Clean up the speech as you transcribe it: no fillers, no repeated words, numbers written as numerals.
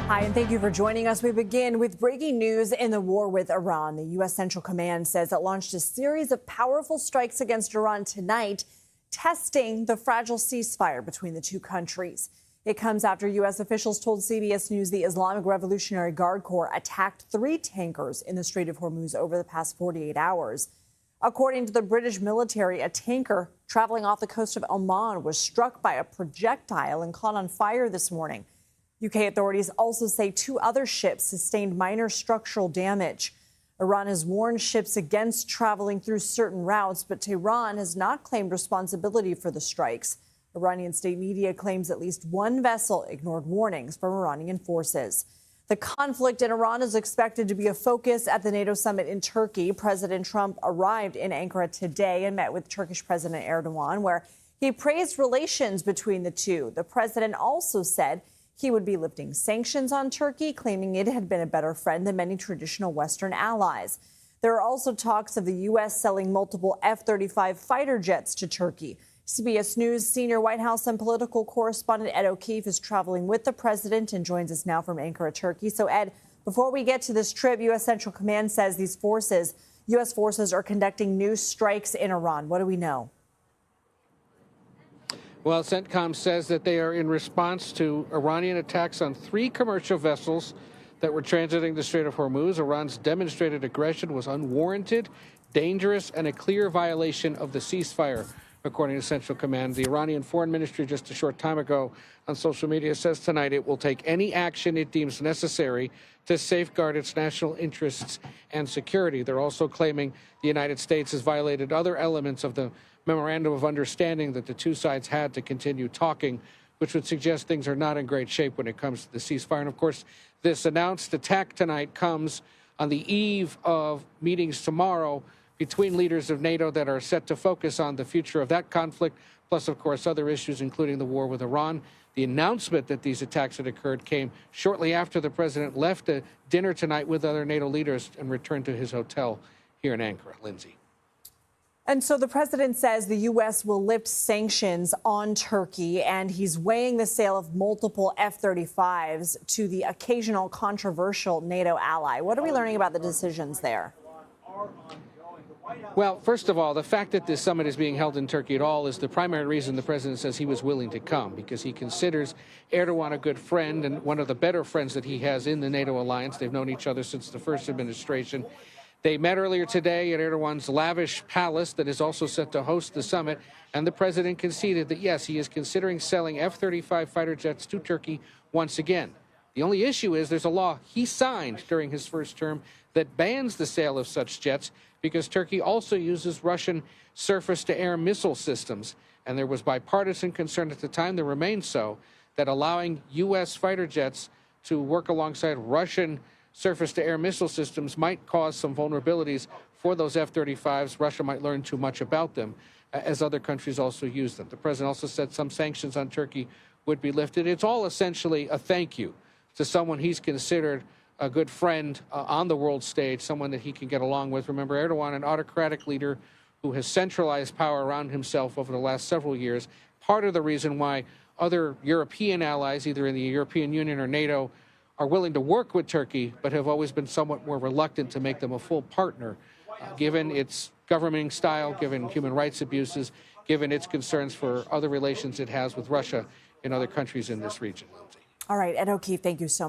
Hi, and thank you for joining us. We begin with breaking news in the war with Iran. The U.S. Central Command says it launched a series of powerful strikes against Iran tonight, testing the fragile ceasefire between the two countries. It comes after U.S. officials told CBS News the Islamic Revolutionary Guard Corps attacked 3 tankers in the Strait of Hormuz over the past 48 hours. According to the British military, a tanker traveling off the coast of Oman was struck by a projectile and caught on fire this morning. UK authorities also say 2 other ships sustained minor structural damage. Iran has warned ships against traveling through certain routes, but Tehran has not claimed responsibility for the strikes. Iranian state media claims at least 1 vessel ignored warnings from Iranian forces. The conflict in Iran is expected to be a focus at the NATO summit in Turkey. President Trump arrived in Ankara today and met with Turkish President Erdogan, where he praised relations between the two. The president also said he would be lifting sanctions on Turkey, claiming it had been a better friend than many traditional Western allies. There are also talks of the U.S. selling multiple F-35 fighter jets to Turkey. CBS News senior White House and political correspondent Ed O'Keefe is traveling with the president and joins us now from Ankara, Turkey. So, Ed, before we get to this trip, U.S. Central Command says these U.S. forces are conducting new strikes in Iran. What do we know? Well, CENTCOM says that they are in response to Iranian attacks on 3 commercial vessels that were transiting the Strait of Hormuz. Iran's demonstrated aggression was unwarranted, dangerous, and a clear violation of the ceasefire, according to Central Command. The Iranian Foreign Ministry just a short time ago on social media says tonight it will take any action it deems necessary to safeguard its national interests and security. They're also claiming the United States has violated other elements of the memorandum of understanding that the two sides had to continue talking, which would suggest things are not in great shape when it comes to the ceasefire. And, of course, this announced attack tonight comes on the eve of meetings tomorrow between leaders of NATO that are set to focus on the future of that conflict, plus, of course, other issues, including the war with Iran. The announcement that these attacks had occurred came shortly after the president left a dinner tonight with other NATO leaders and returned to his hotel here in Ankara. Lindsay. And so the president says the U.S. will lift sanctions on Turkey, and he's weighing the sale of multiple F-35s to the occasional controversial NATO ally. What are we learning about the decisions there? Well, first of all, the fact that this summit is being held in Turkey at all is the primary reason the president says he was willing to come, because he considers Erdogan a good friend and one of the better friends that he has in the NATO alliance. They've known each other since the first administration. They met earlier today at Erdogan's lavish palace that is also set to host the summit, and the president conceded that, yes, he is considering selling F-35 fighter jets to Turkey once again. The only issue is there's a law he signed during his first term that bans the sale of such jets because Turkey also uses Russian surface-to-air missile systems. And there was bipartisan concern at the time, there remains so, that allowing U.S. fighter jets to work alongside Russian surface-to-air missile systems might cause some vulnerabilities for those F-35s. Russia might learn too much about them, as other countries also use them. The president also said some sanctions on Turkey would be lifted. It's all essentially a thank you to someone he's considered a good friend on the world stage, someone that he can get along with. Remember, Erdogan, an autocratic leader who has centralized power around himself over the last several years. Part of the reason why other European allies, either in the European Union or NATO, are willing to work with Turkey, but have always been somewhat more reluctant to make them a full partner, given its governing style, given human rights abuses, given its concerns for other relations it has with Russia and other countries in this region. All right, Ed O'Keefe, thank you so much.